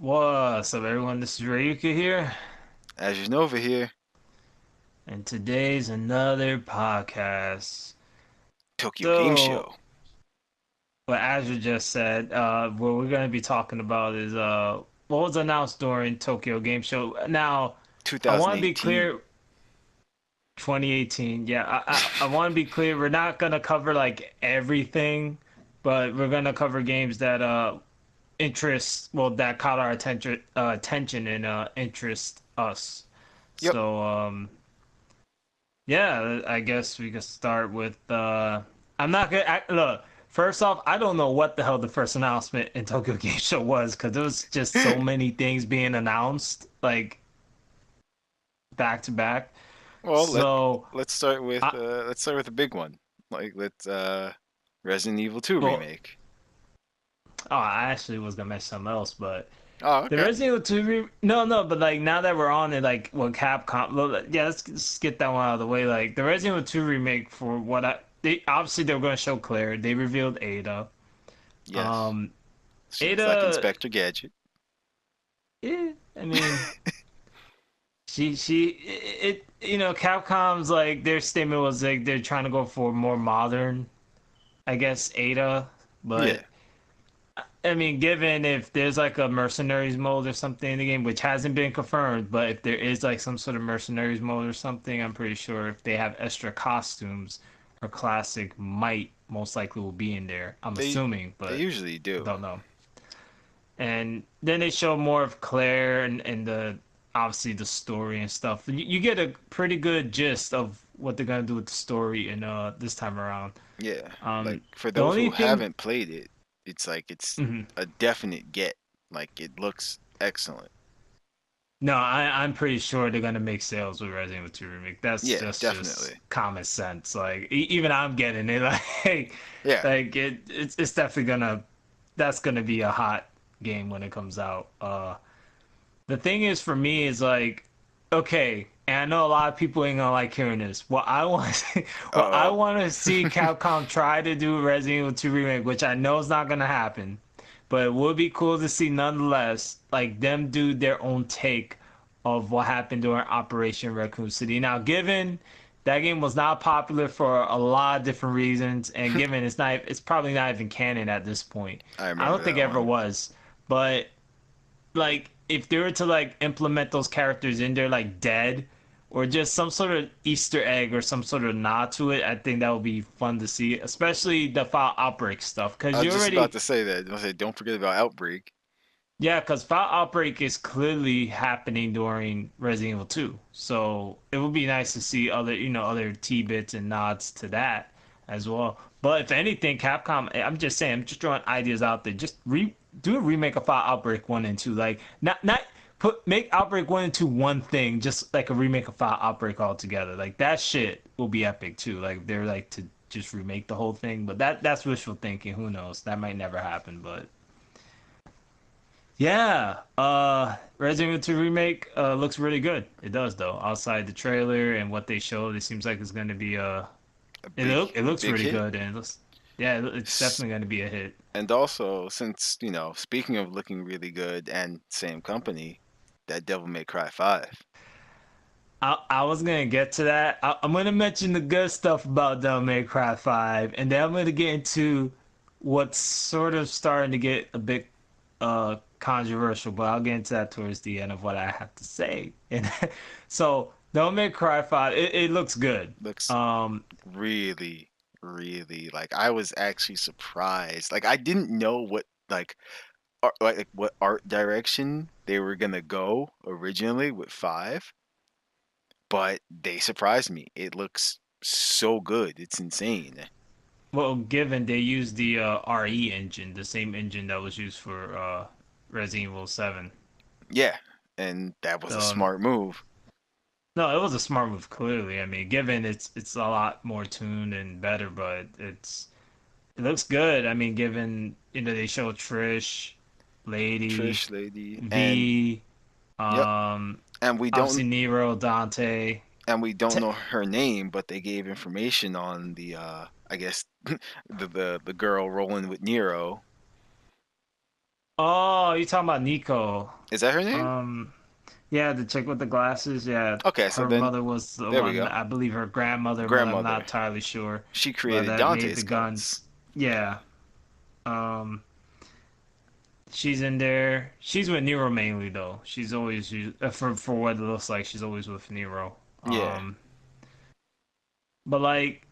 What's up, everyone? This is Rayuka here, AzureNova here. and today's another podcast. Tokyo Game So, Show what Azure just said, what we're going to be talking about is what was announced during Tokyo Game Show. Now, I want to be 2018. clear, 2018. Yeah, I want to be clear. We're not going to cover like everything, but we're going to cover games that interest, well, that caught our attention and interest us. Yep. So. Yeah, I guess we could start with I'm not gonna look. First off, I don't know what the hell the first announcement in Tokyo Game Show was because there was just so many things being announced like back to back. Well, So, let's start with I the big one. Let's Resident Evil 2 well, remake. I actually was gonna mention something else, but Oh, the okay. Resident Evil 2 no, but like now that we're on it, like what Capcom, well, yeah, let's get that one out of the way. Like the Resident Evil 2 remake, for what they obviously they were gonna show Claire. They revealed Ada. Yes. Um, She looks like Ada, Inspector Gadget. yeah, I mean, Capcom's like their statement was like they're trying to go for more modern, I guess, Ada, Yeah. but I mean, given if there's like a mercenaries mode or something in the game, which hasn't been confirmed, but if there is like some sort of mercenaries mode or something, I'm pretty sure if they have extra costumes, her classic might most likely will be in there. I'm They assuming, they but usually I do. don't know. And then they show more of Claire and the obviously the story and stuff. You get a pretty good gist of what they're gonna do with the story in this time around. Yeah. Like Um, for the those only who thing, haven't played it, it's mhm. a definite get. Like it looks excellent. No, I'm pretty sure they're gonna make sales with Resident Evil 2 remake. Yeah, Just definitely. common sense. Like even I'm getting it. Yeah. Like it's definitely gonna that's gonna be a hot game when it comes out. The thing is for me is like, okay, and I know a lot of people ain't gonna like hearing this. What I Uh-oh. want to see Capcom try to do Resident Evil 2 remake, which I know is not gonna happen, but it would be cool to see nonetheless, like them do their own take of what happened during Operation Raccoon City. Now, given that game was not popular for a lot of different reasons, and given it's probably not even canon at this point. I I remember don't think it that ever one. was, but like if they were to like implement those characters in there like dead or just some sort of Easter egg or some sort of nod to it, I think that would be fun to see, especially the file outbreak stuff. I Because was you just about already, to say that. I say, don't forget about Outbreak. yeah, because file outbreak is clearly happening during Resident Evil 2. So it would be nice to see other T bits and nods to that as well. But if anything, Capcom, I'm just saying, I'm just throwing ideas out there. Just do a remake of Fire Outbreak 1 and 2. Like, not make Outbreak 1 and 2 one thing, just like a remake of Fire Outbreak altogether. Like, that shit will be epic too. Like, they're like to just remake the whole thing. But that's wishful thinking. Who knows? That might never happen. But yeah, Resident Evil 2 remake looks really good. It does though. Outside the trailer and what they showed, it seems like it's going to be A big it looks big really hit. good and yeah, it's S- definitely going to be a hit. And also, since, speaking of looking really good and same company, that Devil May Cry 5. I was gonna get to that. I'm gonna mention the good stuff about Devil May Cry 5, and then I'm gonna get into what's sort of starting to get a bit controversial, but I'll get into that towards the end of what I have to say. And so Devil May Cry 5, it looks good. Looks Um, really, really like I was actually surprised. Like I didn't know what like what art direction they were gonna go originally with 5, but they surprised me. It looks so good. It's insane. well, given they used the RE engine, the same engine that was used for Resident Evil 7. Yeah, and that was a So smart move. no, it was a smart move, clearly. I mean, given it's a lot more tuned and better, but it looks good. I mean, given they show Trish, Lady, Trish lady and V, yep, um, and we obviously don't Nero, Dante. and we don't know her name, but they gave information on the I guess the girl rolling with Nero. Oh, you talking about Nico? Is that her name? Um, yeah, the chick with the glasses. Yeah, Okay, so her then mother was the there we one. go. I believe her grandmother, but I'm not Grandmother. entirely sure. She But created that made Dante's the guns. guns. Yeah. Um, she's in there. She's with Nero mainly though. She's always for what it looks like. She's always with Nero. Yeah, But like,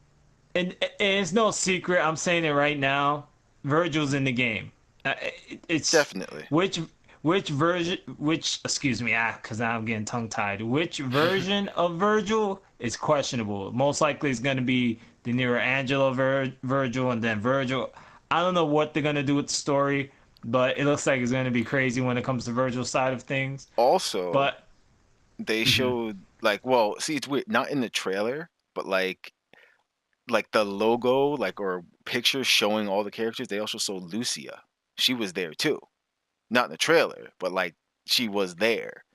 and it's no secret. I'm saying it right now. Virgil's in the game. It's definitely. which which version, which excuse me, because I'm getting tongue tied. Which version of Virgil is questionable? Most likely it's going to be the Nero Angelo Virgil, and then Virgil. I don't know what they're going to do with the story, but it looks like it's going to be crazy when it comes to Virgil's side of things. Also, But they mhm. showed like, well, see, it's weird. Not in the trailer, but like the logo, like or pictures showing all the characters. They also showed Lucia. She was there too. Not in the trailer, but like she was there.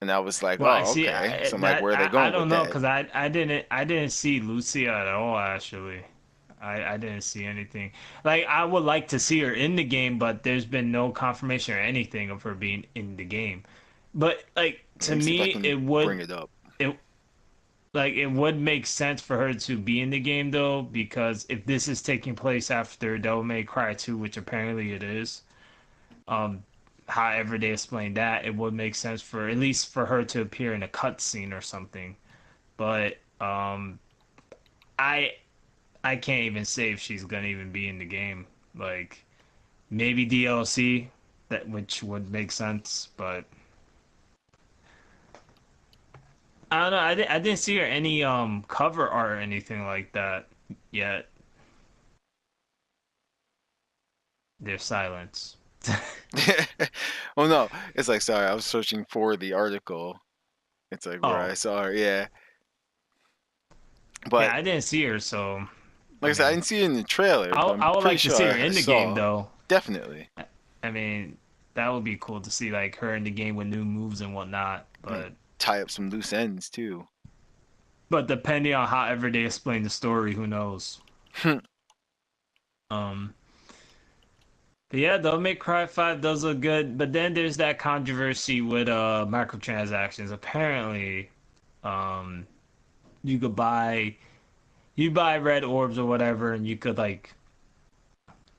And I was like, Well, I oh, see okay. So I'm like, that where are they I going with don't know that? because I didn't see Lucia at all actually. I didn't see anything. Like I would like to see her in the game, but there's been no confirmation or anything of her being in the game. But like Let to me see if I me, can bring it up. it it would make sense for her to be in the game though, because if this is taking place after Devil May Cry 2, which apparently it is, um, however they explain that, it would make sense for at least for her to appear in a cutscene or something. But I I can't even say if she's gonna even be in the game. Like maybe DLC, that which would make sense, but I don't know. I didn't see her any cover art or anything like that yet. There's silence. Oh no, it's like sorry, I was searching for the article. It's like where I Oh, saw her, yeah. But yeah, I didn't see her, so like I I said, I mean, didn't see it in the trailer, but I'm I would pretty like to see sure her I in the game saw. though. Definitely. I mean, that would be cool to see like her in the game with new moves and whatnot. Like, But tie up some loose ends too. depending on however they explain the story, who knows? Um, but yeah, Devil May Cry 5 does look good, but then there's that controversy with microtransactions. Apparently, um, you could buy red orbs or whatever, and you could like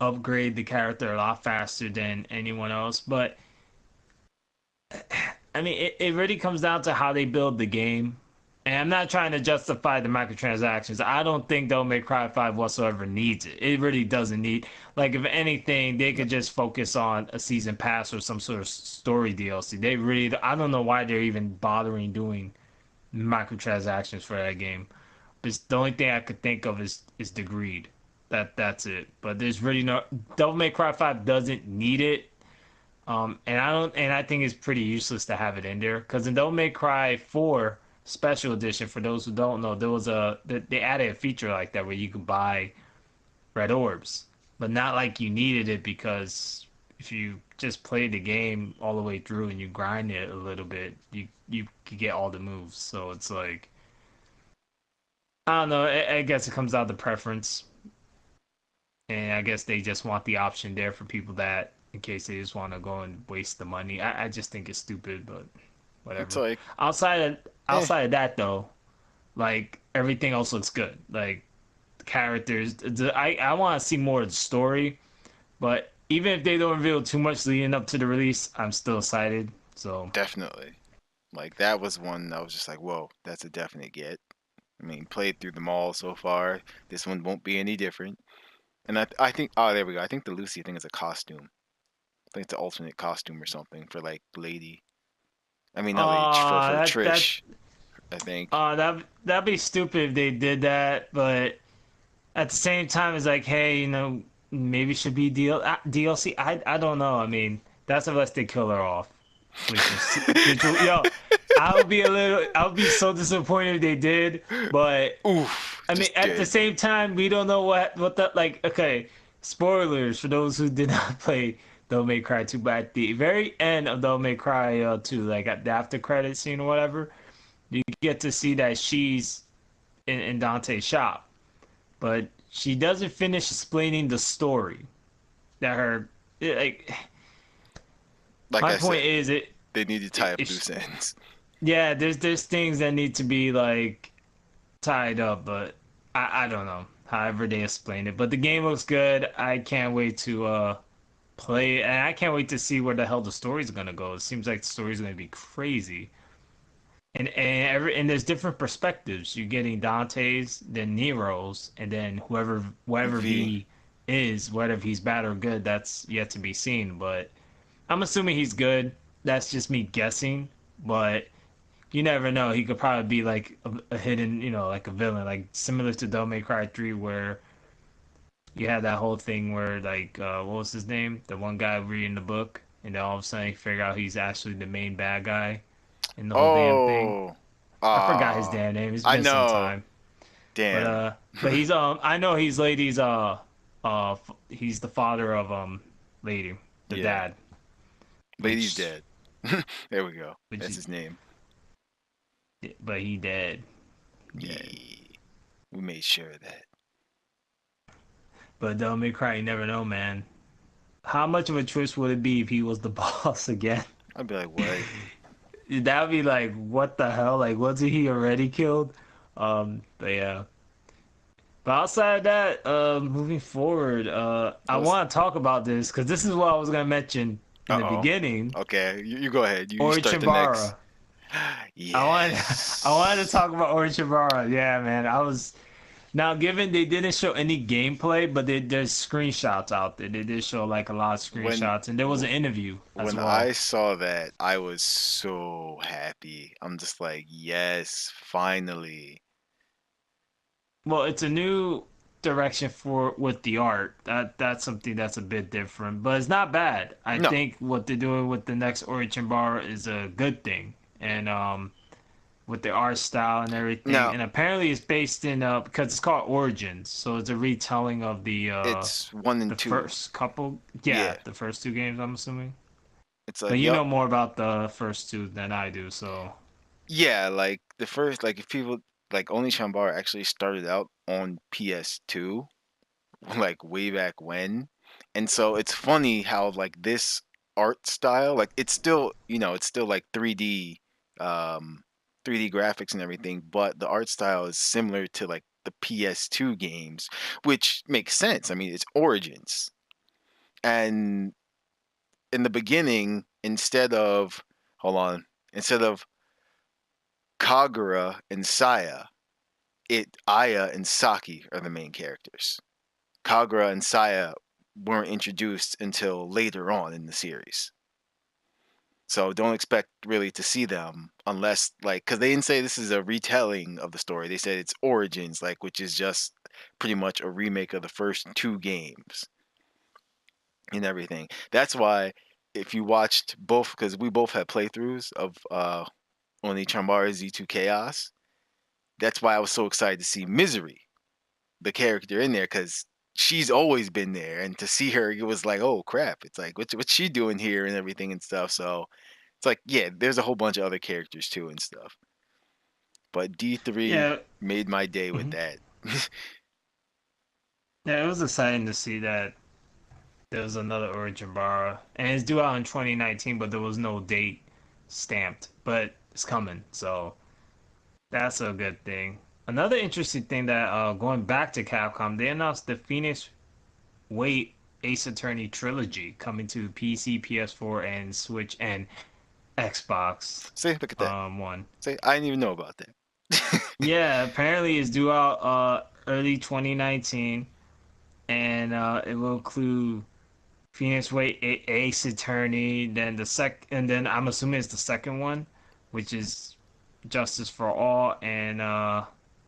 upgrade the character a lot faster than anyone else. But I mean, it really comes down to how they build the game. And I'm not trying to justify the microtransactions. I don't think Devil May Cry 5 whatsoever needs it. It really doesn't need. Like, if anything, they could just focus on a season pass or some sort of story DLC. They really, I don't know why they're even bothering doing microtransactions for that game. But the only thing I could think of is the greed. That's it. But there's really no. Devil May Cry 5 doesn't need it. And I think it's pretty useless to have it in there because in Devil May Cry 4 Special Edition, for those who don't know, there was they added a feature like that where you could buy red orbs, but not like you needed it because if you just play the game all the way through and you grind it a little bit, you could get all the moves. So it's like I don't know. I guess it comes out to preference, and I guess they just want the option there for people that in case they just want to go and waste the money. I just think it's stupid, but It's whatever. like, Outside of eh, outside of that though, like everything else looks good. Like the characters, I want to see more of the story, but even if they don't reveal too much leading up to the release, I'm still excited. So definitely. Like that was one I was just like, whoa, that's a definite get. I mean, played through them all so far. This one won't be any different. And I think, oh, there we go. I think the Lucy thing is a costume. I think it's an alternate costume or something for like Lady. I mean, not Lady, for that Trish, I think. that'd be stupid if they did that, but at the same time, it's like, hey, maybe it should be DLC. I don't know. I mean, that's unless they kill her off, yo, I would be so disappointed if they did. But Oof, I mean, just at the dead. same time, we don't know what the like. Okay, spoilers for those who did not play Devil May Cry 2, but at the very end of Devil May Cry 2, like at the after credit scene or whatever, you get to see that she's in Dante's shop, but she doesn't finish explaining the story that her like Like my I point said, is they need to tie up it loose ends. yeah, there's things that need to be like tied up, but I don't know. However they explain it, but the game looks good. I can't wait to play, and I can't wait to see where the hell the story's gonna go. It seems like the story's gonna be crazy, and there's different perspectives. You're getting Dante's, then Nero's, and then whoever V. V is, whether he's bad or good, that's yet to be seen. But I'm assuming he's good. That's just me guessing, but you never know. He could probably be like a hidden, like a villain, like similar to Devil May Cry 3, where you had that whole thing where like what was his name? The one guy reading the book, and then all of a sudden you figure out he's actually the main bad guy in the whole damn thing. Oh, I forgot his ah, damn name. It's I been some know. time. But Damn. he's I know he's lady's he's the father of lady, the Yeah, dad, lady's which dead. There we go. which That's his name. but he dead. Dead. Yeah, we made sure of that. But Devil May Cry, you never know, man. How much of a twist would it be if he was the boss again? I'd be like, what? That'd be like, what the hell? Like, wasn't he already killed? But yeah. But outside of that, moving forward, I I was. want to talk about this because this is what I was gonna mention in the Uh-oh. beginning. Okay, you go ahead. You Ori start the next. Chibara. I wanted, I wanted to Yes. talk about Ori Chibara. Yeah, man. I was now given they didn't show any gameplay, but there's screenshots out there. They did show like a lot of When screenshots, and there was an interview as when I well. saw that, I was so happy. I'm just like, yes, finally. Well, it's a new direction for with the art. That's something that's a bit different, but it's not bad. I No. think what they're doing with the next Origin bar is a good thing, and with the art style and everything. Now, And apparently, it's based in because it's called Origins, so it's a retelling of it's one and the two. first couple. Yeah. Yeah, the first two games. I'm assuming, It's but like, you yep. know more about the first two than I do, so. Yeah, like the first, like if people like Only Chambar actually started out on PS2, like way back when. And so it's funny how like this art style, like it's still, it's still like 3D graphics and everything, but the art style is similar to like the PS2 games, which makes sense. I mean, it's Origins. And in the beginning, hold on, instead of Kagura and Saya, Aya and Saki are the main characters. Kagura and Saya weren't introduced until later on in the series. So don't expect really to see them unless like because they didn't say this is a retelling of the story. They said it's origins, like which is just pretty much a remake of the first two games and everything. That's why if you watched both, because we both had playthroughs of Oni Chambara Z2 Chaos. That's why I was so excited to see Misery, the character in there, because she's always been there, and to see her, it was like, oh crap! It's like what's she doing here and everything and stuff. So it's like, yeah, there's a whole bunch of other characters too and stuff. But D3 Yeah. made my day with Mhm. that. Yeah, it was exciting to see that there was another Origin bar, and it's due out in 2019, but there was no date stamped. But it's coming, so that's a good thing. Another interesting thing that going back to Capcom, they announced the Phoenix Wait Ace Attorney trilogy coming to PC, PS4, and Switch and Xbox Say, look at that. One. Say, I didn't even know about that. Yeah, apparently it's due out early 2019, and it will include Phoenix Wright Ace Attorney, then and then I'm assuming it's the second one, which is Justice for All, and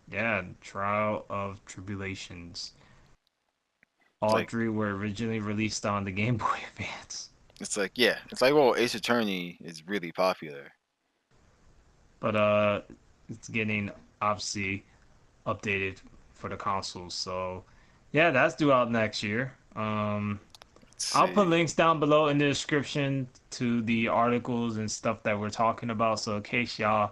yeah, Trial of Tribulations. It's All like three were originally released on the Game Boy Advance, yeah, it's like, well, Ace Attorney is really popular. but it's getting obviously updated for the consoles. So yeah, that's due out next year. Let's I'll put see. links down below in the description to the articles and stuff that we're talking about. So in case y'all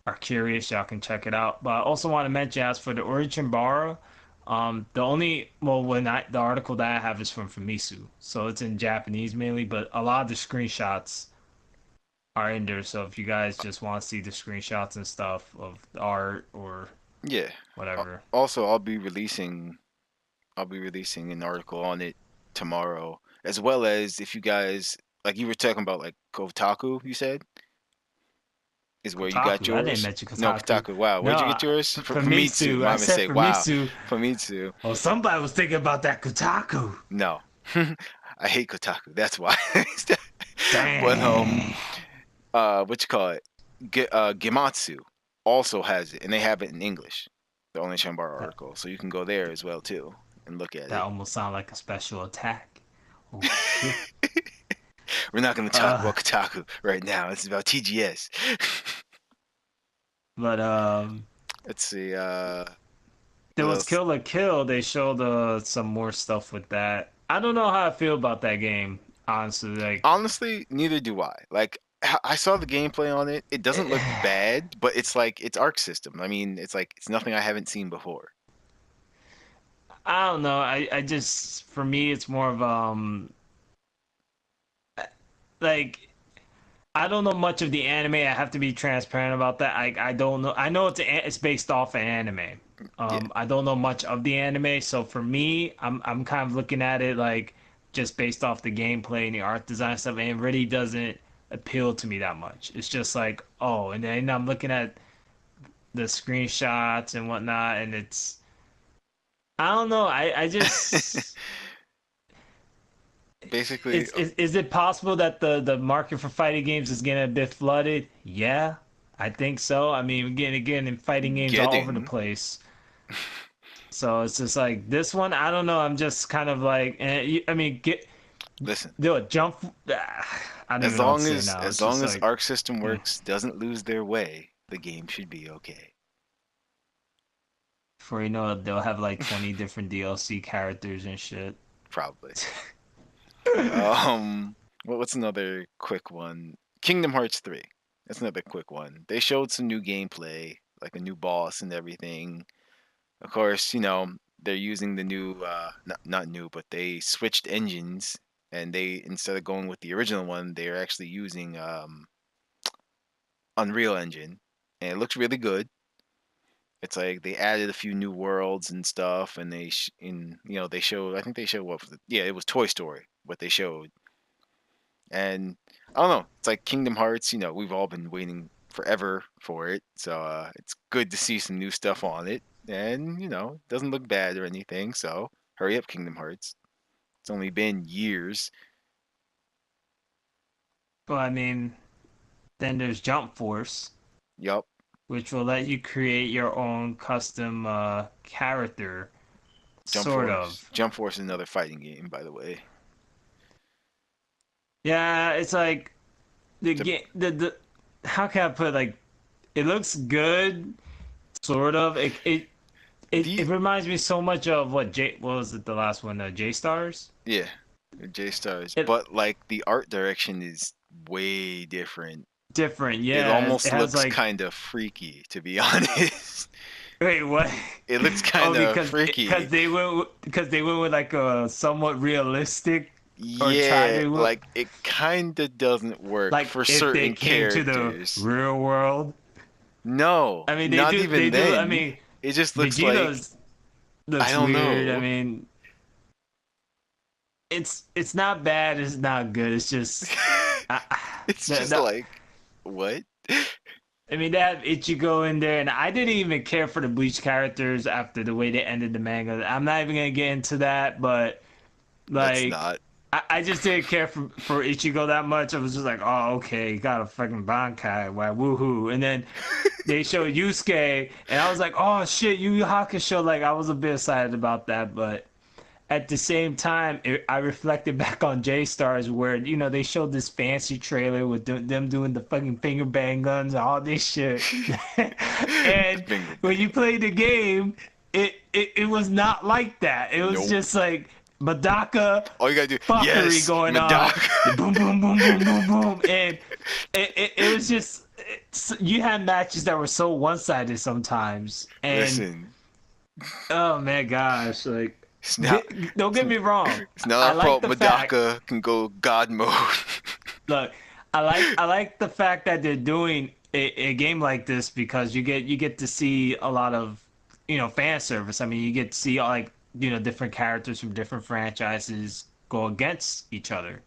are curious, y'all can check it out. But I also want to mention as for the Origin Bar, The only when the article that I have is from Famitsu, so it's in Japanese mainly, but a lot of the screenshots are in there. So if you guys just want to see the screenshots and stuff of the art or Yeah. whatever, Also, I'll be releasing an article on it tomorrow, as well as if you guys like you were talking about like Kotaku, you said is where you got Kotaku. I didn't yours. mention No, Kotaku. Kotaku. Wow, where'd you No, get yours? From me too. Famitsu. I My said mistake. Wow, Famitsu. from me too. Well, somebody was thinking about that Kotaku. No, I hate Kotaku. That's why. But Dang. what you call it? Gematsu also has it, and they have it in English. The only Chambar That article, so you can go there as well too and look at that it. almost sounded like a special attack. Oh shit. We're not going to talk Uh, about Kotaku right now. It's about TGS. but Let's see. there What was else? Kill la Kill. They showed some more stuff with that. I don't know how I feel about that game. Honestly, like, Honestly, neither do I. Like, I saw the gameplay on it. It doesn't look bad, but it's like it's Arc System. I mean, it's like it's nothing I haven't seen before. I don't know. I just for me it's more of like I don't know much of the anime. I have to be transparent about that. I don't know. I know it's based off an anime. Yeah. I don't know much of the anime, so for me, I'm kind of looking at it like just based off the gameplay and the art design stuff, and it really doesn't appeal to me that much. It's just like, oh, and then I'm looking at the screenshots and whatnot, and I don't know. I just Basically, is it possible that the market for fighting games is getting a bit flooded? Yeah, I think so. I mean, again, in fighting games all over the getting. place. So it's just like this one. I don't know. I'm just kind of like, I mean, Listen, do a jump. I don't even know what to say now. as It's long just as like, Arc System eh. Works doesn't lose their way, the game should be okay. Before you know it, they'll have like 20 different DLC characters and shit. Probably. Um, what's another quick one? Kingdom Hearts 3. That's another quick one. They showed some new gameplay, like a new boss and everything. Of course, they're using the new not new, but they switched engines and they instead of going with the original one, they're actually using Unreal Engine. And it looks really good. It's like they added a few new worlds and stuff and they showed I think they showed what was it? Yeah, it was Toy Story what they showed. And I don't know. It's like Kingdom Hearts. We've all been waiting forever for it, so it's good to see some new stuff on it. And it doesn't look bad or anything. So hurry up, Kingdom Hearts. It's only been years. Well, I mean, then there's Jump Force, Yup. which will let you create your own custom character, Jump sort Force. of. Jump Force is another fighting game, by the way. Yeah, it's like the The, game. The how can I put it? Like it looks good, sort of. It the reminds me so much of what was it the last one? J Stars. yeah, J Stars, It but like the art direction is way different. different, It yeah. It almost has looks like kind of freaky, to be honest. wait what? It looks Oh, kind of freaky. because they went with like a somewhat realistic or try Yeah, to like it kind of doesn't work like for if they certain came to the characters. real world. No, I mean, not they even do. I then. mean, It just looks like Vegeta's I looks don't weird. I know. mean, it's not bad. It's not good. It's just I, It's the, just the like what? I mean, they have Ichigo in there, and I didn't even care for the Bleach characters after the way they ended the manga. I'm not even gonna get into that, but Let's like, not. I just didn't care for Ichigo that much. I was just like, oh, okay, got a fucking Bankai, wow, woohoo. And then they showed Yusuke, and I was like, oh shit, Yu Yu Hakusho. Like, I was a bit excited about that, but at the same time, I reflected back on J Stars where they showed this fancy trailer with them doing the fucking finger bang guns and all this shit, The and finger when you bang. play the game, it was not like that. It was Nope. just like Madaka All you gotta do, fuckery yes, going on, Madoka. the boom boom boom boom boom boom, and it was just you had matches that were so one sided sometimes, and Listen. Oh man, gosh, like It's not. don't It's, get me wrong. it's not I our like fault. the fact. Madaka can go God mode. Look, I like the fact that they're doing a game like this because you get to see a lot of fan service. I mean, you get to see like different characters from different franchises go against each other,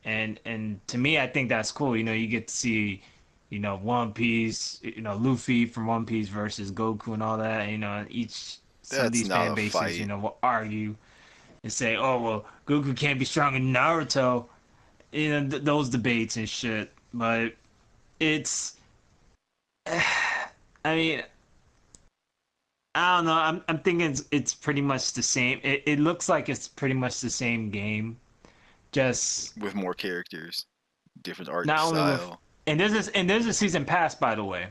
and to me, I think that's cool. You get to see One Piece, Luffy from One Piece versus Goku and all that. And each some of That's these not fan a bases fight will argue and say, oh well, Goku can't be stronger than Naruto, those debates and shit. But it's, I mean, I don't know. I'm thinking it's pretty much the same. It looks like it's pretty much the same game, just with more characters, different art not only with, style. and there's a season pass by the way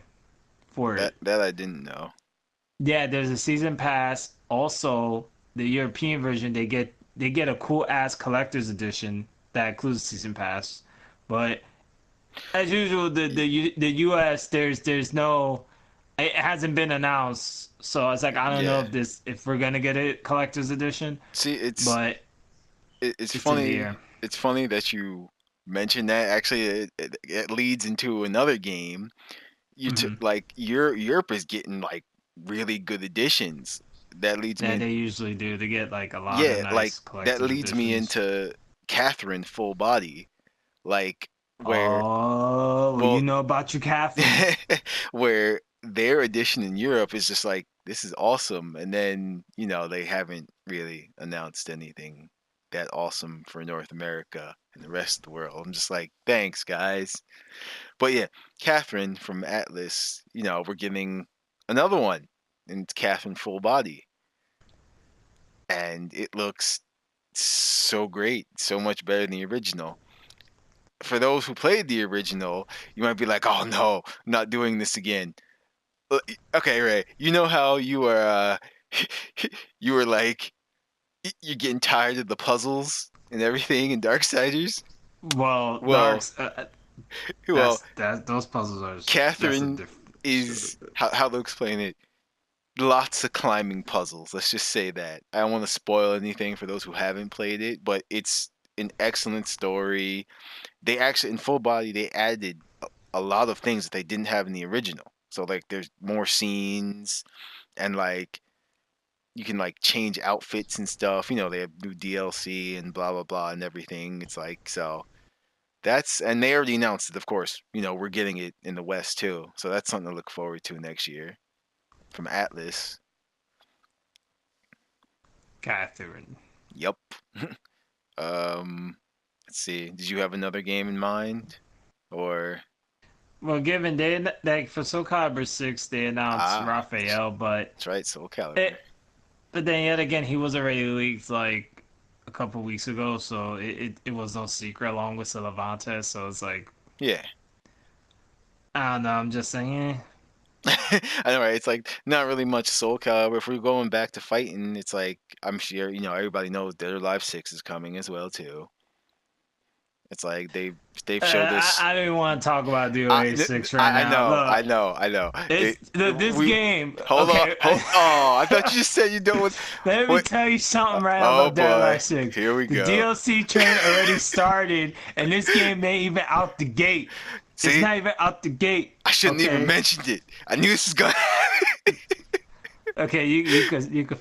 for That it. that I didn't know. Yeah, there's a season pass. Also, the European version they get a cool ass collector's edition that includes season pass, but as usual, the U.S. there's no, it hasn't been announced, so it's like I don't know Yeah. if we're gonna get a collector's edition, See, but it's it's in the funny. air. It's funny that you mentioned that. Actually, it leads into another game. Hmm. Like Europe is getting like really good editions. That leads Yeah, me they usually do. They get like a lot of Yeah, like nice that collector's leads me editions. into Catherine full body, like where Oh, you well, know about your Catherine. where their edition in Europe is just like this is awesome, and then they haven't really announced anything that awesome for North America and the rest of the world. I'm just like, thanks guys, but yeah, Catherine from Atlas, we're getting another one, and it's Catherine full body, and it looks so great, so much better than the original. For those who played the original, you might be like, "Oh no, not doing this again." Okay, Ray, you know how you were you were like you're getting tired of the puzzles and everything in Darksiders? Well, Well, well, that those puzzles are that's a Catherine different story. is how to explain it. Lots of climbing puzzles. Let's just say that. I don't want to spoil anything for those who haven't played it, but it's an excellent story. They actually in full body they added a lot of things that they didn't have in the original. So like there's more scenes and like you can like change outfits and stuff. They have new DLC and blah blah blah and everything. It's like so that's and they already announced it, of course. We're getting it in the West too. So that's something to look forward to next year from Atlas. Catherine. Yep. um let's see. Did you have another game in mind? Or Well, given they like for Soul Calibur 6, they announced ah, Raphael, that's right, Soul Calibur. it, but then yet again, he was already leaked like a couple weeks ago, so it was no secret along with Levante. So it's like Yeah. I don't know. I'm just saying, I know, right? It's like not really much Soul Calibur. If we're going back to fighting, it's like I'm sure everybody knows Dead or Alive 6 is coming as well too. It's like they've showed us. I don't even want to talk about I, DOA th- 6 right I now. know, I Look, know, I know. it's this We game. hold on, Okay, hold. Oh, I thought you just said you don't. let me What? tell you something right now Oh about Dead or boy, Alive 6. here we The go. DLC train already started, and this game ain't even out the gate. It's See, not even out the gate. I shouldn't even Okay. mentioned it. I knew this was gonna. Okay, you could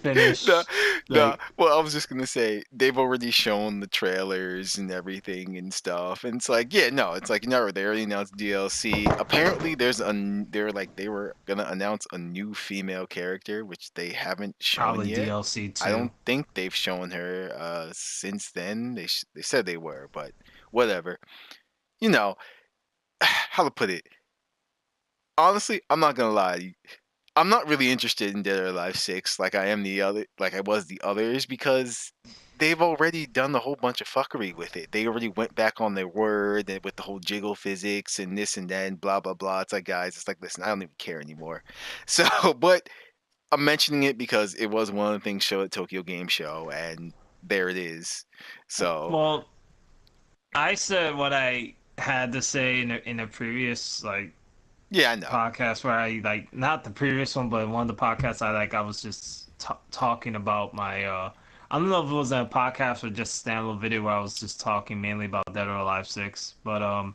No, finish. no. Like, Well, I was just gonna say they've already shown the trailers and everything and stuff, and it's like, yeah, no, it's like no, they already announced DLC. Apparently, they were gonna announce a new female character, which they haven't shown probably yet. DLC I too. don't think they've shown her since then. They said they were, but whatever. You know how to put it. Honestly, I'm not gonna lie. I'm not really interested in Dead or Alive 6 like I was the others because they've already done a whole bunch of fuckery with it. They already went back on their word and with the whole jiggle physics and this and that and blah blah blah. It's like guys, it's like listen, I don't even care anymore. So, but I'm mentioning it because it was one of the things shown at Tokyo Game Show and there it is. So, Well, I said what I had to say in a previous yeah, I know. podcast where I like not the previous one, but one of the podcasts I was just talking about my I don't know if it was a podcast or just a standalone video where I was just talking mainly about Dead or Alive 6, but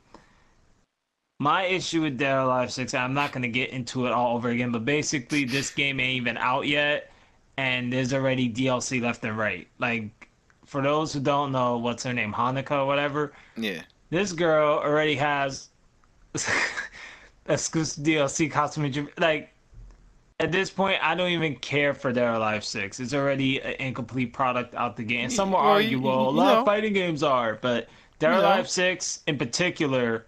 my issue with Dead or Alive 6, I'm not gonna get into it all over again, but basically this game ain't even out yet, and there's already DLC left and right. Like, for those who don't know, what's her name, Hanukkah or whatever, Yeah. this girl already has exclusive DLC costume. Like, at this point, I don't even care for Dead or Alive 6. It's already an incomplete product out the game. And some will Well, argue, well, a you lot of know, fighting games are, but Dead you or know. Alive 6 in particular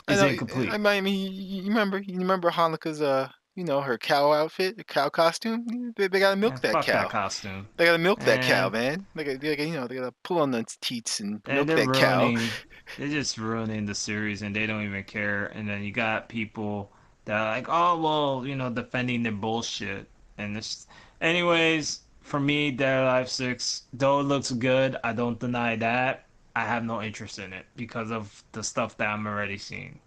I is know. incomplete. I mean, you remember Hanukkah's her cow outfit, her cow costume. They gotta milk And that fuck that cow. costume. They gotta milk that cow, And man. They gotta pull on the teats and and milk that cow. they're just ruining the series and they don't even care. And then you got people that are like, oh well, defending their bullshit. And this, anyways, for me, Dead or Alive 6, though it looks good, I don't deny that. I have no interest in it because of the stuff that I'm already seeing.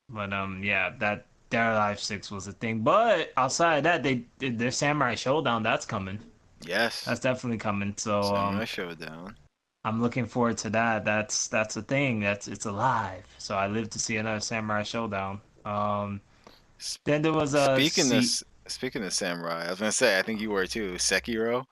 But yeah, that Dead or Alive 6 was a thing. But outside of that, their Samurai Showdown, that's coming. Yes, That's definitely coming. So Samurai Showdown. I'm looking forward to that. That's a thing. It's alive. So I live to see another Samurai Showdown. S- Then there was a Speaking of see. speaking of samurai, I was gonna say I think you were too. Sekiro.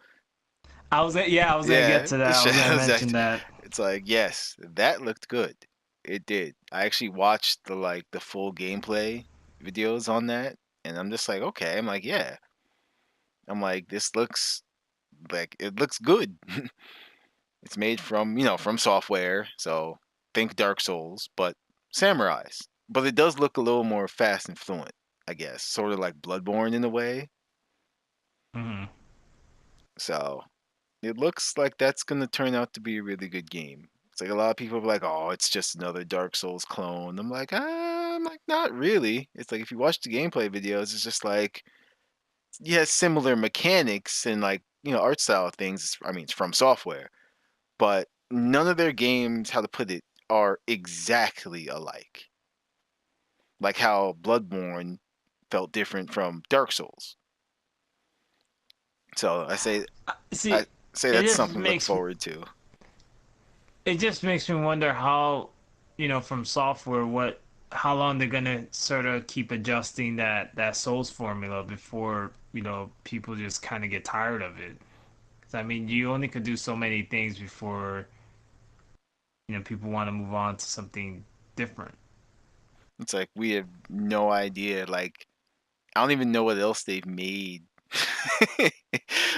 I was gonna get Yeah, to that. I was gonna Shadows mention Act. that. It's like yes, that looked good. It did. I actually watched the full gameplay videos on that, and I'm just like, okay. I'm like, yeah. I'm like, this looks like it looks good. It's made from from software, so think Dark Souls, but samurais. But it does look a little more fast and fluent, I guess, sort of like Bloodborne in a way. Hmm. So it looks like that's gonna turn out to be a really good game. It's like a lot of people are like, "Oh, it's just another Dark Souls clone." I'm like, not really. It's like if you watch the gameplay videos, it's just like, yeah, similar mechanics and like art style things. I mean, it's from software, but none of their games, how to put it, are exactly alike. Like how Bloodborne felt different from Dark Souls. So I See, say it that's just something to look makes forward to. it just makes me wonder how, from software, how long they're gonna sort of keep adjusting that Souls formula before people just kind of get tired of it. 'Cause, I mean, you only could do so many things before people want to move on to something different. It's like we have no idea. Like I don't even know what else they've made.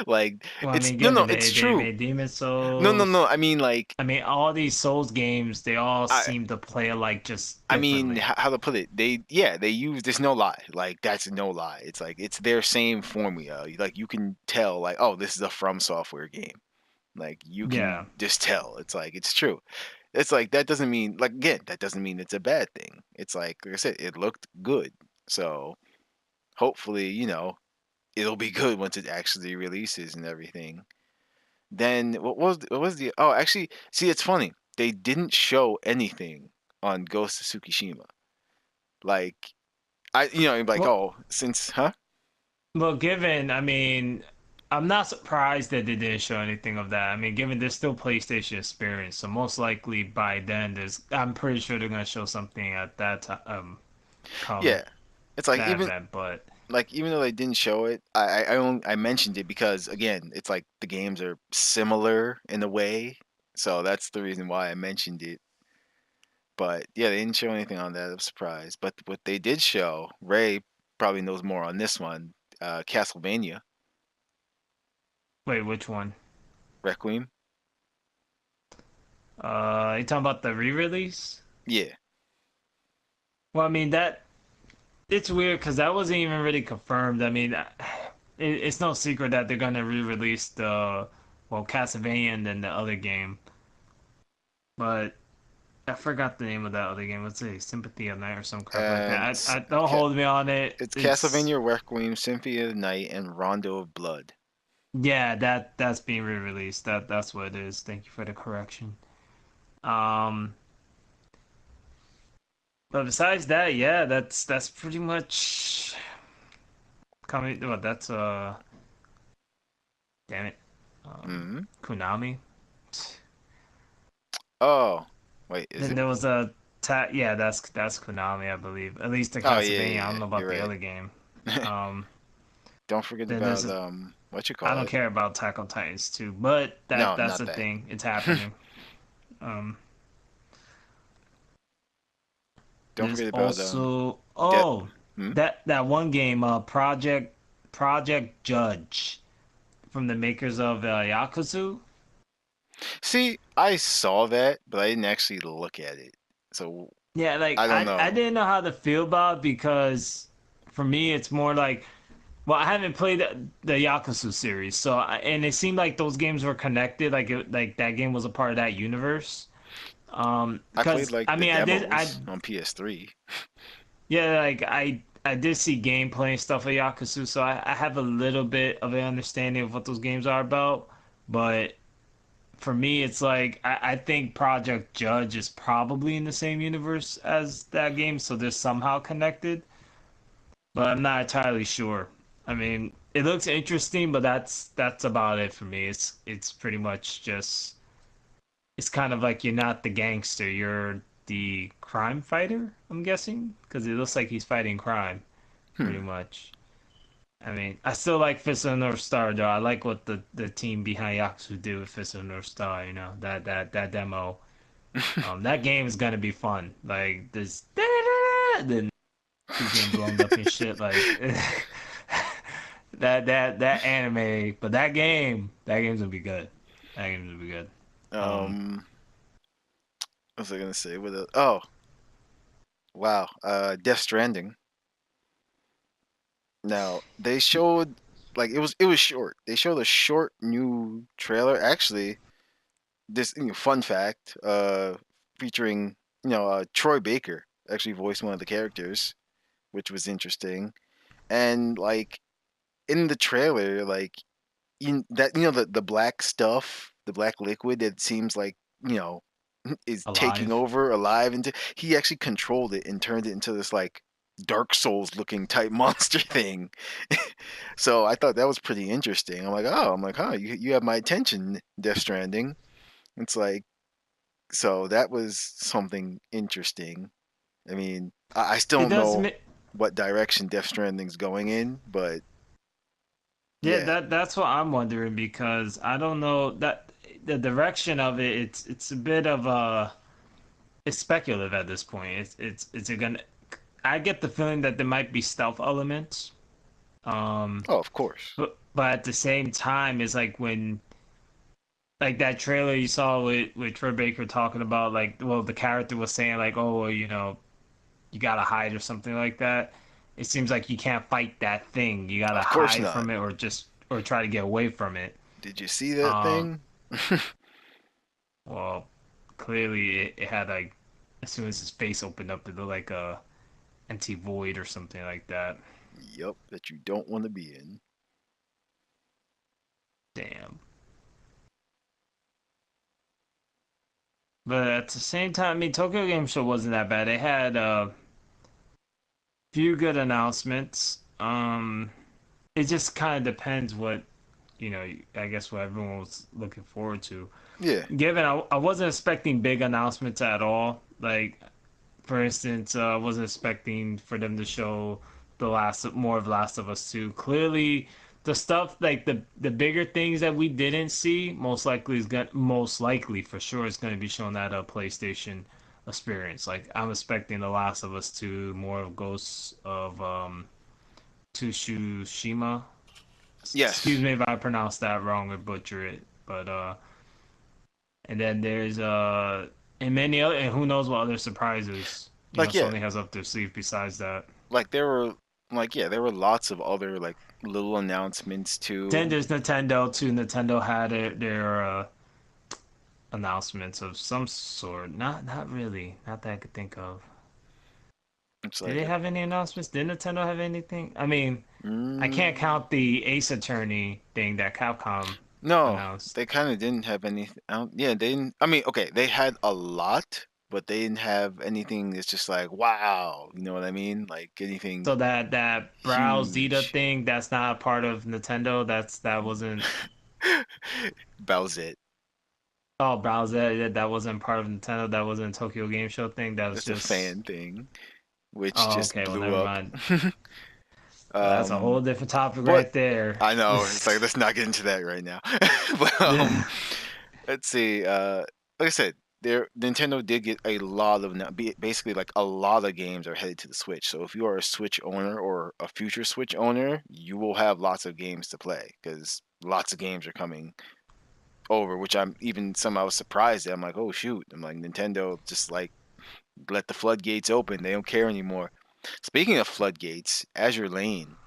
Like Well, I it's mean, no, given it's they true. made Demon No. Souls, I mean like I mean, all these Souls games, they all I seem to play like just I mean differently. how to put it. They use there's no lie. Like that's no lie. It's like it's their same formula. Like you can tell like oh this is a From Software game. Like you can Yeah. just tell. It's like it's true. It's like that doesn't mean like again that doesn't mean it's a bad thing. It's like I said it looked good. So hopefully it'll be good once it actually releases and everything. Then what was the oh actually see it's funny they didn't show anything on Ghost of Tsukushima like I like Well, oh since huh well, given, I mean, I'm not surprised that they didn't show anything of that. I mean, given there's still PlayStation experience, so most likely by then I'm pretty sure they're gonna show something at that time, come yeah it's like that event. But even though they didn't show it I mentioned it because again it's like the games are similar in a way so that's the reason why I mentioned it but yeah they didn't show anything on that. I'm surprised but what they did show Ray probably knows more on this one Castlevania wait, which one? Requiem. You talking about the re-release? Yeah. Well, I mean that it's weird because that wasn't even really confirmed. I mean, it's no secret that they're gonna re-release Castlevania and then the other game, but I forgot the name of that other game. Let's say Sympathy of Night or some crap like that. It's I don't hold me on it. it's It's Castlevania Requiem, Symphony of the Night, and Rondo of Blood. yeah, that's being re-released. That's what it is. Thank you for the correction. Um, but besides that, yeah, that's pretty much coming. Well, that's. Damn it. Hmm. Konami. Oh, wait, is Then it? there was a yeah, that's Konami, I believe. At least the Oh yeah, Castlevania. I yeah, don't yeah. know You're about the right. other game. Um, Don't forget then there's about a, what you I call don't it. care about Attack on Titans too, but No, that's not a that. thing. It's happening. Um, Don't there's forget about also Dead. oh Hmm? that one game, Project Judge from the makers of Yakuza. See, I saw that, but I didn't actually look at it. So Yeah, like I don't I know. didn't know how to feel about it because for me it's more like well I haven't played the Yakuza series and it seemed like those games were connected like that game was a part of that universe. I played Because like I the mean I demos on PS3. yeah like I did see gameplay and stuff of Yakuza so I have a little bit of an understanding of what those games are about, but for me, it's like I think Project Judge is probably in the same universe as that game, so they're somehow connected, but I'm not entirely sure. I mean, it looks interesting, but that's about it for me. It's pretty much just it's kind of like you're not the gangster, you're the crime fighter, I'm guessing, because it looks like he's fighting crime, pretty Hmm. much. I mean, I still like Fist of the North Star though. I like what the team behind Yakuza did with Fist of the North Star. You know that demo. That game is gonna be fun. Like this, then keeps getting blown up and shit. Like that anime, but that game's gonna be good. That game's gonna be good. Um, um, what was I gonna say? Oh, wow. Death Stranding. Now they showed like it was short. They showed a short new trailer. Actually, this fun fact, featuring Troy Baker actually voiced one of the characters, which was interesting. And like in the trailer, like the black stuff, the black liquid that seems like you know is taking Alive. over alive into he actually controlled it and turned it into this like Dark Souls looking type monster thing. So I thought that was pretty interesting. I'm like, huh, you have my attention, Death Stranding. It's like so that was something interesting. I mean, I still It don't does. know what direction Death Stranding's going in, but Yeah, yeah. that's what I'm wondering because I don't know that the direction of it. It's a bit of a it's speculative at this point. It's it gonna. I get the feeling that there might be stealth elements. Oh, of course. But at the same time, it's like when like that trailer you saw with Troy Baker talking about like well the character was saying like oh well, you know you gotta hide or something like that. It seems like you can't fight that thing. You gotta Of course hide not. from it or try to get away from it. Did you see that Um, thing? well, clearly it had like as soon as his face opened up, it looked like a empty void or something like that. Yep, that you don't want to be in. Damn. But at the same time, I mean, Tokyo Game Show wasn't that bad. They had a few good announcements. It just kind of depends what you know. I guess what everyone was looking forward to. Yeah. Given I wasn't expecting big announcements at all. Like for instance, I wasn't expecting for them to show the last more of Last of Us 2. Clearly, the stuff like the bigger things that we didn't see most likely for sure is going to be shown at a PlayStation experience. Like I'm expecting the Last of Us 2, more of Ghosts of Tsushima. Excuse Yes. me if I pronounce that wrong or butcher it, but and then there's and many other and who knows what other surprises Like yeah, Sony has up their sleeve besides that. like there were there were lots of other like little announcements Then too. there's Nintendo too. Nintendo had their announcements of some sort. Not really. Not that I could think of. It's Did like they have any announcements? Did Nintendo have anything? I mean, I can't mm, count the Ace Attorney thing that Capcom no, announced. they kind of didn't have anything. Yeah, they didn't. I mean, okay, they had a lot, but they didn't have anything that's just like wow. You know what I mean? Like anything So that Browse Zeta huge. thing, that's not a part of Nintendo. That wasn't. Bowsette. Oh, browser. That wasn't part of Nintendo. That wasn't a Tokyo Game Show thing. That was That's a just. fan thing, which Oh, just okay. Well, blew never up. mind. Well, that's a Um, whole different topic but right there. I know it's like let's not get into that right now. But let's see. Like I said, there Nintendo did get a lot of basically like a lot of games are headed to the Switch. So if you are a Switch owner or a future Switch owner, you will have lots of games to play because lots of games are coming over. Which I'm even some I was surprised at. I'm like, oh shoot! I'm like Nintendo just like let the floodgates open. They don't care anymore. Speaking of floodgates, Azure Lane,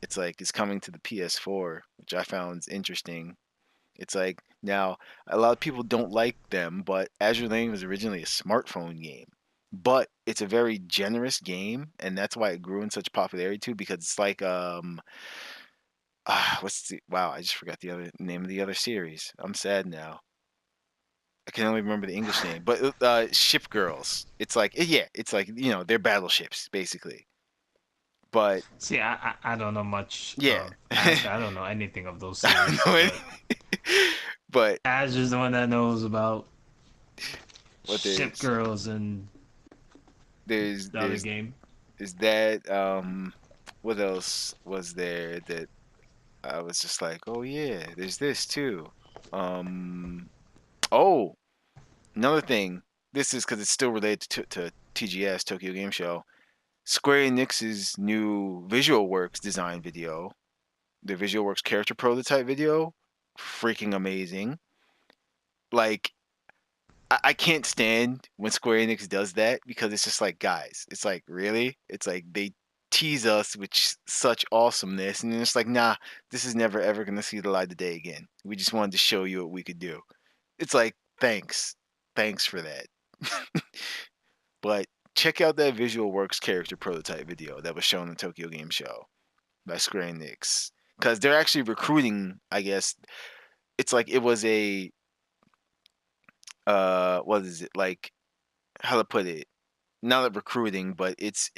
it's like it's coming to the PS4, which I found interesting. It's like now a lot of people don't like them, but Azure Lane was originally a smartphone game. But it's a very generous game, and that's why it grew in such popularity too. Because it's like what's the wow? I just forgot the other name of the other series. I'm sad now. I can only remember the English name, but Ship Girls. It's like yeah, it's like they're battleships basically. But See, I don't know much yeah, of Azure. I don't know anything of those I don't series, know but but Azure's the one that knows about what Ship Girls and there's the other there's game. is that what else was there that I was just like, oh yeah, there's this too. Um oh, another thing. This is because it's still related to TGS Tokyo Game Show. Square Enix's new Visual Works design video, the Visual Works character prototype video, freaking amazing. Like I can't stand when Square Enix does that because it's just like, guys, it's like, really? It's like they tease us with such awesomeness, and then it's like, nah, this is never ever gonna see the light of day again. We just wanted to show you what we could do. It's like, thanks for that. But check out that Visual Works character prototype video that was shown in Tokyo Game Show by Square Enix because they're actually recruiting. I guess it's like it was a what is it like? How to put it? Not a recruiting, but it's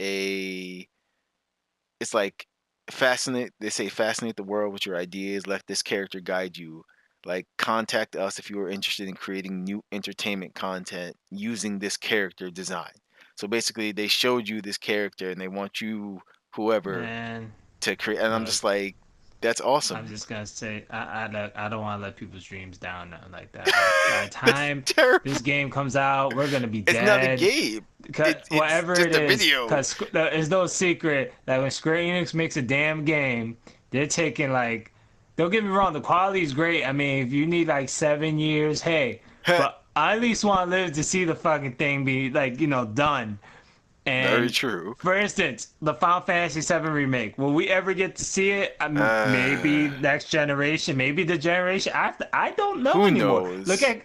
like fascinate. They say fascinate the world with your ideas. Let this character guide you. Like contact us if you are interested in creating new entertainment content using this character design. So basically, they showed you this character and they want you, whoever, Man, to create. And I'm look, just like, that's I'm awesome. just gonna say I don't want to let people's dreams down nothing like that. But by the That's time terrible. this game comes out, we're gonna be It's not a dead. game. Cause It's whatever it just a is, video. cause there's no secret that when Square Enix makes a damn game, they're taking like, don't get me wrong, the quality is great. I mean, if you need like 7 years, hey, but I at least want to live to see the fucking thing be like, done. Very And true. for instance, the Final Fantasy VII remake, will we ever get to see it? Maybe Uh, next generation, maybe the generation after. I don't know who anymore. knows? Look at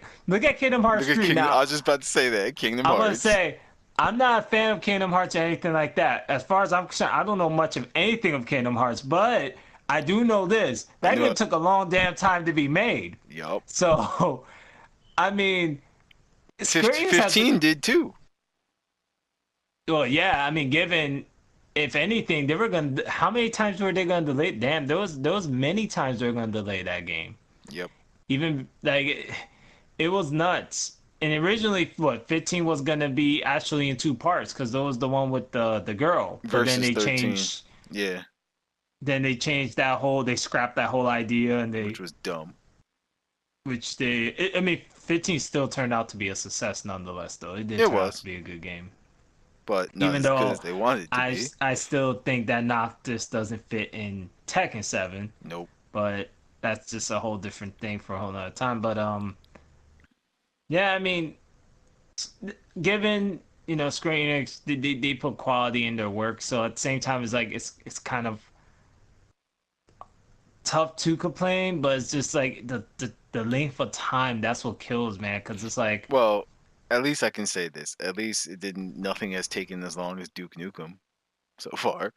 Kingdom Look Hearts at 3 Kingdom. I now. was just about to say that Kingdom I'm gonna Hearts. say I'm not a fan of Kingdom Hearts or anything like that. As far as I'm concerned, I don't know much of anything of Kingdom Hearts, but I do know this: I that knew game it. took a long damn time to be made. Yup. So, I mean, Square Enix has, 15 did too. well, yeah. I mean, given if anything, they were gonna. How many times were they gonna delay? Damn, there was many times they were gonna delay that game. Yep. Even like it was nuts. And originally, what 15 was gonna be actually in two parts because there was the one with the girl, but then Versus they 13. changed. Yeah, Then they changed that whole. They scrapped that whole idea, and which was dumb. I mean, 15 still turned out to be a success nonetheless. Though it did It turn out to was, be a good game, but not even as good though as they wanted it to be. I still think that Noctis doesn't fit in Tekken 7, Nope. but that's just a whole different thing for a whole nother time. But yeah, I mean, given Square Enix, they put quality in their work, so at the same time, it's like it's kind of tough to complain, but it's just like the length of time that's what kills, man. Because it's like, Well, at least I can say this. At least it didn't. Nothing has taken as long as Duke Nukem so far.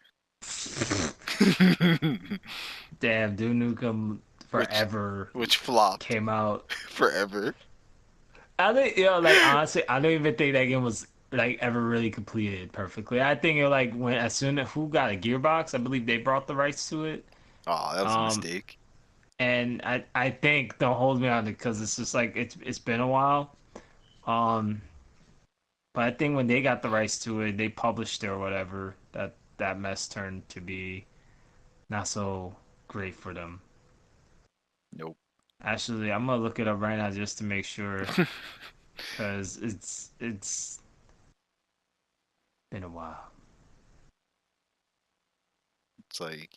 damn, Duke Nukem which Forever which flopped came out. forever. I think like honestly, I don't even think that game was like ever really completed perfectly. I think it like when as soon as who got a Gearbox, I believe they brought the rights to it. Oh, that was a Um, mistake. and I think they'll hold me on it because it's just like it's been a while. Um, but I think when they got the rights to it, they published it or whatever. That mess turned to be not so great for them. Nope. Actually, I'm gonna look it up right now just to make sure, because it's been a while. It's like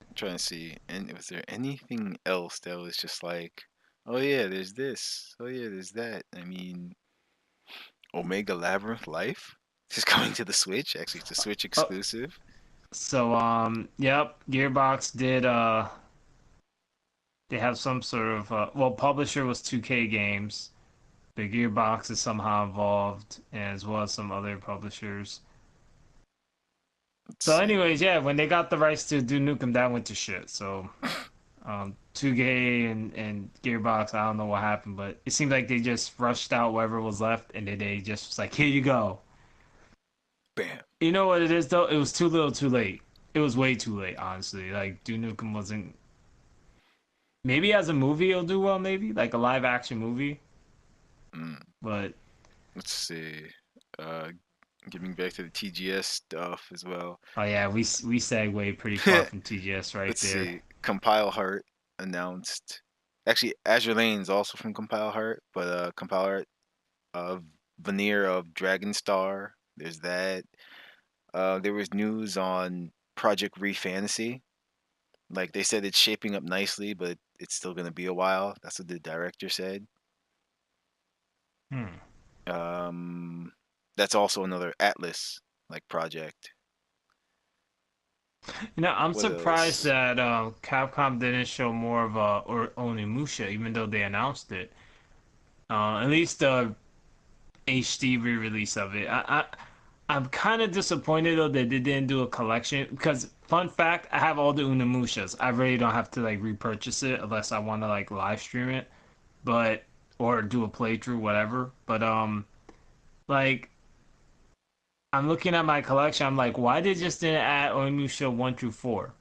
I'm trying to see, and was there anything else that was just like, oh yeah, there's this, oh yeah, there's that. I mean, Omega Labyrinth Life is coming to the Switch. Actually, it's a Switch Oh, exclusive. so yep, Gearbox did they have some sort of well, publisher was 2K Games. The Gearbox is somehow involved, as well as some other publishers. Let's So, see. anyways, yeah, when they got the rights to do Nukem, that went to shit. So, 2K and Gearbox, I don't know what happened, but it seemed like they just rushed out whatever was left, and then they just was like, "Here you go." Bam. You know what it is though? It was too little, too late. It was way too late, honestly. Like, Duke Nukem wasn't. Maybe as a movie, it'll do well. Maybe like a live action movie, Mm, but let's see. Uh, Getting back to the TGS stuff as well. oh yeah, we segue pretty far from TGS right Let's there. see. Compile Heart announced. Actually, Azure Lane's also from Compile Heart, but Compile Heart, uh, Veneer of Dragon Star. There's that. There was news on Project Refantasy. Like they said, it's shaping up nicely, but it's still gonna be a while. That's what the director said. Hmm. Um, that's also another Atlas like project. I'm What surprised else? that Capcom didn't show more of or Onimusha, even though they announced it. At least the HD re-release of it. I'm kind of disappointed though that they didn't do a collection because fun fact, I have all the Unimushas. I really don't have to like repurchase it unless I want to like live stream it, but or do a playthrough, whatever. But like I'm looking at my collection, I'm like, why they just didn't add Onimusha 1 through 4?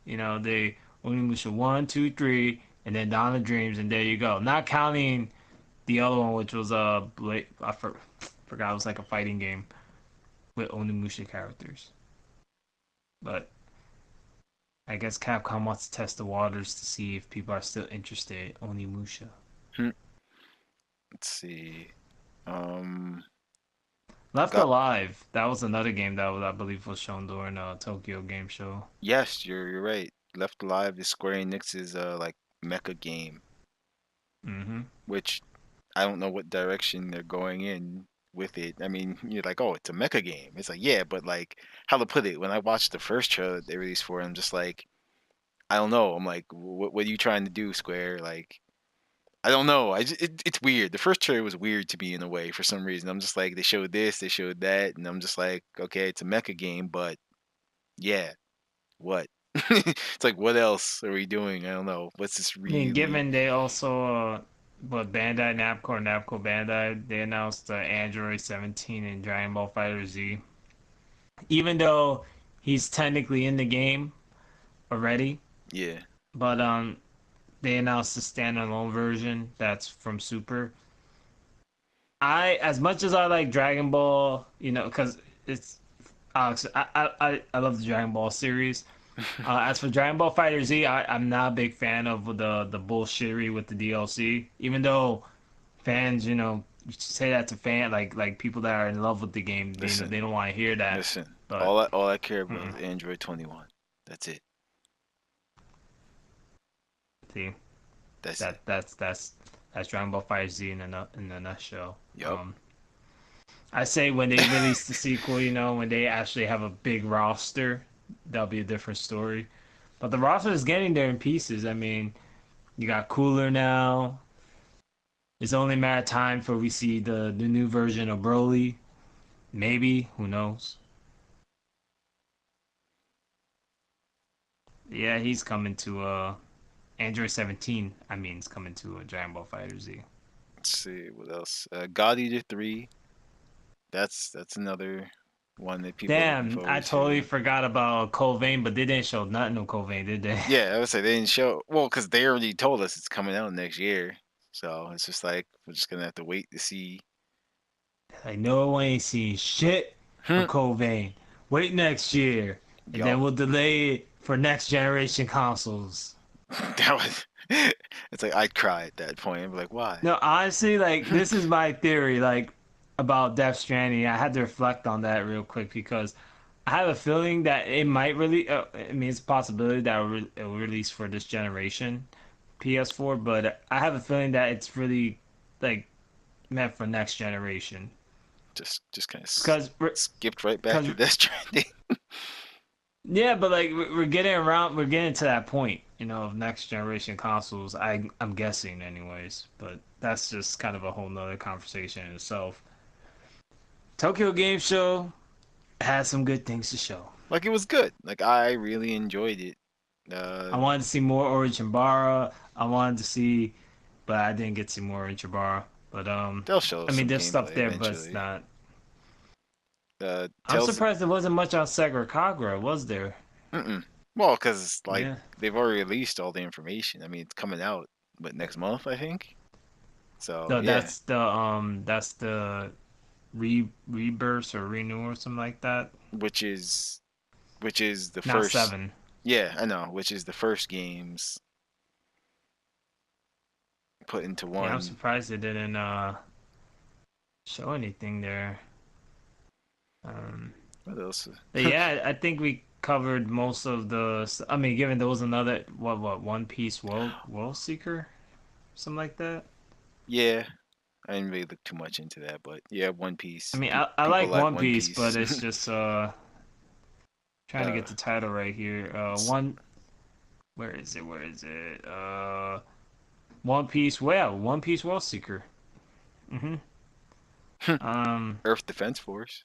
They Onimusha 1, 2, 3, and then Dawn of Dreams, and there you go. Not counting the other one, which was forgot it was like a fighting game with Onimusha characters. But I guess Capcom wants to test the waters to see if people are still interested in Onimusha. Hmm, let's see. Um, Left got Alive, that was another game that I believe was shown during Tokyo Game Show. yes, you're right. Left Alive is Square Enix's like mecha game, Hmm. which I don't know what direction they're going in with it. I mean, you're like, oh, it's a mecha game. It's like, yeah, but like how to put it. When I watched the first trailer they released for it, I'm just like, I don't know. I'm like, what are you trying to do, Square? Like, I don't know. It's weird. The first trailer was weird to me in a way for some reason. I'm just like, they showed this, they showed that, and I'm just like, okay, it's a mecha game, but yeah, what? It's like, what else are we doing? I don't know. What's this I mean, really? given they also, but Bandai Namco Bandai, they announced Android 17 and Dragon Ball Fighter Z. Even though he's technically in the game already, Yeah. but they announced the standalone version that's from Super. As much as I like Dragon Ball, because it's I love the Dragon Ball series. As for Dragon Ball Fighter Z, I'm not a big fan of the bullshittery with the DLC. Even though fans, you say that to like people that are in love with the game, Listen, they don't want to hear that. listen. But All I care about mm-mm. is Android 21. That's it. See, That's it. that's Dragon Ball Fighter Z in a nutshell. Yup. I say when they release the sequel, when they actually have a big roster, that'll be a different story. But the roster is getting there in pieces. I mean, you got Cooler now. It's only a matter of time for we see the new version of Broly. Maybe, who knows? Yeah, he's coming to Android 17. I mean, it's coming to Dragon Ball Fighter Z. Let's see what else. God Eater 3. That's another. one that people are looking Damn, I forward totally to. forgot about Covain, but they didn't show nothing of Covain, did they? Yeah, I would say they didn't show well because they already told us it's coming out next year. So it's just like we're just gonna have to wait to see. Like no one ain't seen shit Hmm. of Covain. Wait next year, and Yup. then we'll delay it for next generation consoles. That was. It's like I'd cry at that point. I'd be like, why? No, honestly, like this is my theory, like about Death Stranding. I had to reflect on that real quick because I have a feeling that it might really. I mean, it's a possibility that it'll release for this generation, PS4. But I have a feeling that it's really like meant for next generation Just kind of because skipped right back because to Death Stranding. yeah, but like we're getting around, we're getting to that point, of next generation consoles. I'm guessing, anyways, but that's just kind of a whole nother conversation in itself. Tokyo Game Show has some good things to show. Like it was good. Like I really enjoyed it. I Uh, wanted to see more Origin Bara. I wanted to see, but I didn't get to see more Origin Bara. But they'll show I mean, some there's stuff gameplay there, but it's eventually. not. I'm Tells. surprised there wasn't much on Sega Kagura, was there? Mm-mm. Well, because like Yeah. they've already released all the information. I mean, it's coming out, but next month I think. So No, yeah, that's the rebirth or renew or something like that. which is which is the Not first. seven. Yeah, I know. Which is the first games put into Yeah, I'm one. surprised they didn't show anything there. Um, What else? but yeah, I think we covered most of the. I mean, given there was another what One Piece World Seeker, something like that. Yeah, I didn't really look too much into that, but yeah, One I Piece. mean, I People like like One One Piece, but Piece. it's just trying to uh, get the title right here. it's, One Where is it? Where is it? One Piece. Well, One Piece World Seeker. hmm Um. Earth Defense Force.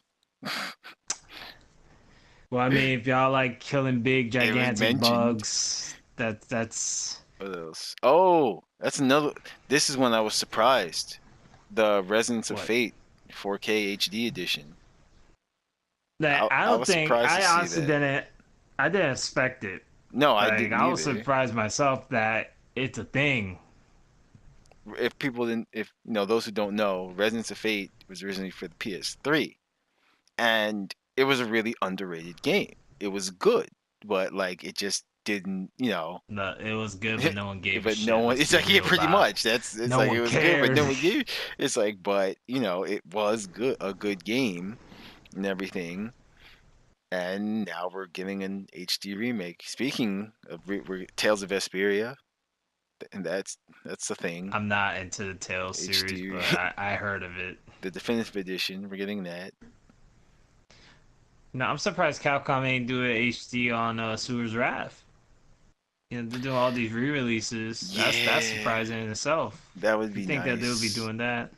Well, I mean, if y'all like killing big, It was gigantic mentioned. bugs, that's What else? Oh, that's another. This is when I was surprised. The Resonance of what. Fate 4K HD edition. That I I don't was think surprised to I see honestly that. didn't. I didn't expect it. No, I Like didn't I was either. surprised myself that it's a thing. If people didn't, if those who don't know, Resonance of Fate was originally for the PS3, and it was a really underrated game. It was good, but like it just didn't, No, it was good, but no one gave a but no shit. one. Let's It's be like yeah, real pretty about it. much. That's it's No like it one was good, but no cared. one gave. It's like, but it was good, a good game and everything. And now we're getting an HD remake. Speaking of Tales of Vesperia, and that's the thing. I'm not into the Tales series, HD, but I heard of it. the definitive edition. We're getting that. No, I'm surprised Capcom ain't doing HD on Sewer's Wrath. They're doing all these re-releases. That's Yeah, surprising in itself. that would You be think that they'll be nice. doing that?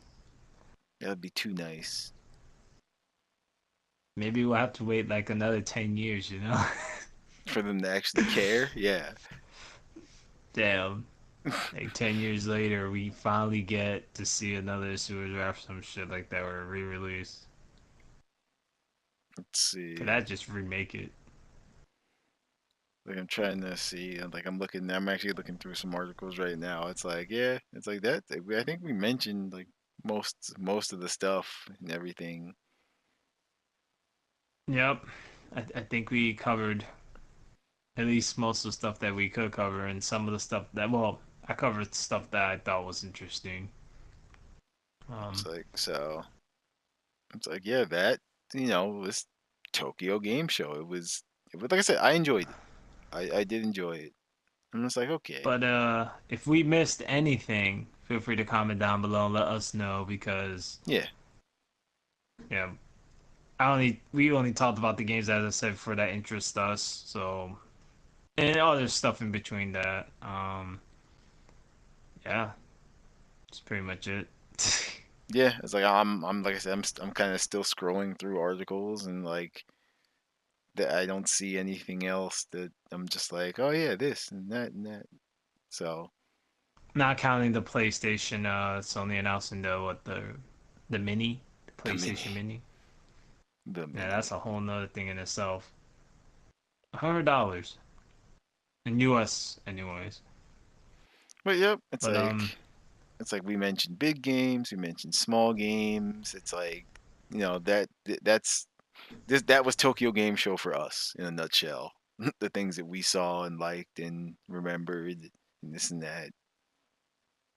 That would be too nice Maybe we'll have to wait like another 10 years, for them to actually care. Yeah, Damn. Like 10 years later, we finally get to see another Sewers Rap, some shit like that, or a re-release. let's Could see. that just remake it? Like I'm trying to see. Like I'm looking. I'm actually looking through some articles right now. It's like yeah, it's like that. I think we mentioned like most of the stuff and everything. Yep. I think we covered at least most of the stuff that we could cover, and some of the stuff that, well, I covered stuff that I thought was interesting. It's Um, like so. It's like yeah, that this Tokyo Game Show. It was like I said, I enjoyed it. I did enjoy it. And it's like okay, but if we missed anything, feel free to comment down below and let us know because yeah. yeah, we only talked about the games as I said before that interest us. So and other stuff in between that. Yeah, that's pretty much it. Yeah, it's like I'm like I said, I'm kind of still scrolling through articles and like that I don't see anything else that I'm just like, oh yeah, this and that and that. So Not counting the PlayStation, Sony announcing the mini, the the PlayStation mini, Mini. The Yeah, menu. that's a whole nother thing in itself. $100 in US, anyways. But yep, But it's like we mentioned big games, we mentioned small games. It's like that's that was Tokyo Game Show for us in a nutshell. The things that we saw and liked and remembered, and this and that.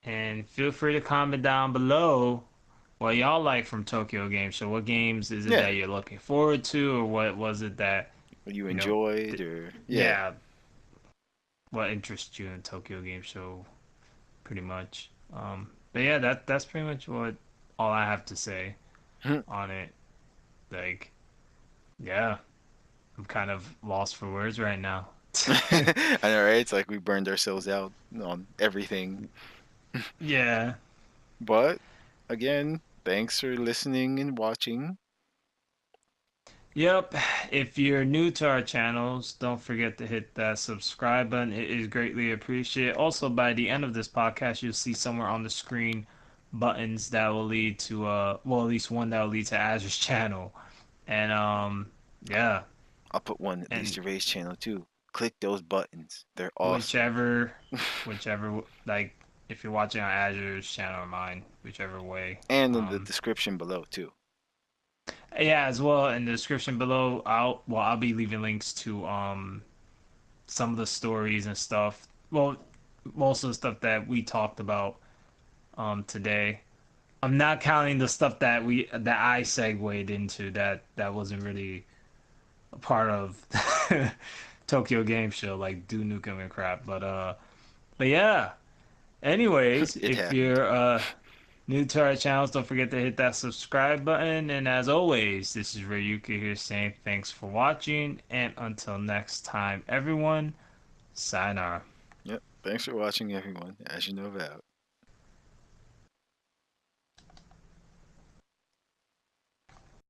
and feel free to comment down below what y'all like from Tokyo Game Show. What games is it Yeah, that you're looking forward to, or what was it that what you you know, enjoyed or yeah. yeah, what interests you in Tokyo Game Show, pretty much. But yeah, that's pretty much what all I have to say on it. Like, yeah, I'm kind of lost for words right now. I know, right? It's like we burned ourselves out on everything. Yeah. But again, thanks for listening and watching. Yep. If you're new to our channels, don't forget to hit that subscribe button. It is greatly appreciated. Also, by the end of this podcast, you'll see somewhere on the screen buttons that will lead to well, at least one that will lead to Azure's channel. And yeah, I'll put one that leads and to Ray's channel too. Click those buttons. They're awesome. whichever whichever like if you're watching on Azure's channel or mine, whichever way. And in the Um description below too. yeah, as well in the description below, I'll be leaving links to some of the stories and stuff. Well, most of the stuff that we talked about today. I'm not counting the stuff that I segued into that wasn't really a part of Tokyo Game Show like Do Nukem and crap. But yeah. Anyways, It if happened. you're new to our channels, don't forget to hit that subscribe button. And as always, this is Rayuka here saying thanks for watching, and until next time, everyone, sayonara. Yep. Thanks for watching, everyone. AzureNova out.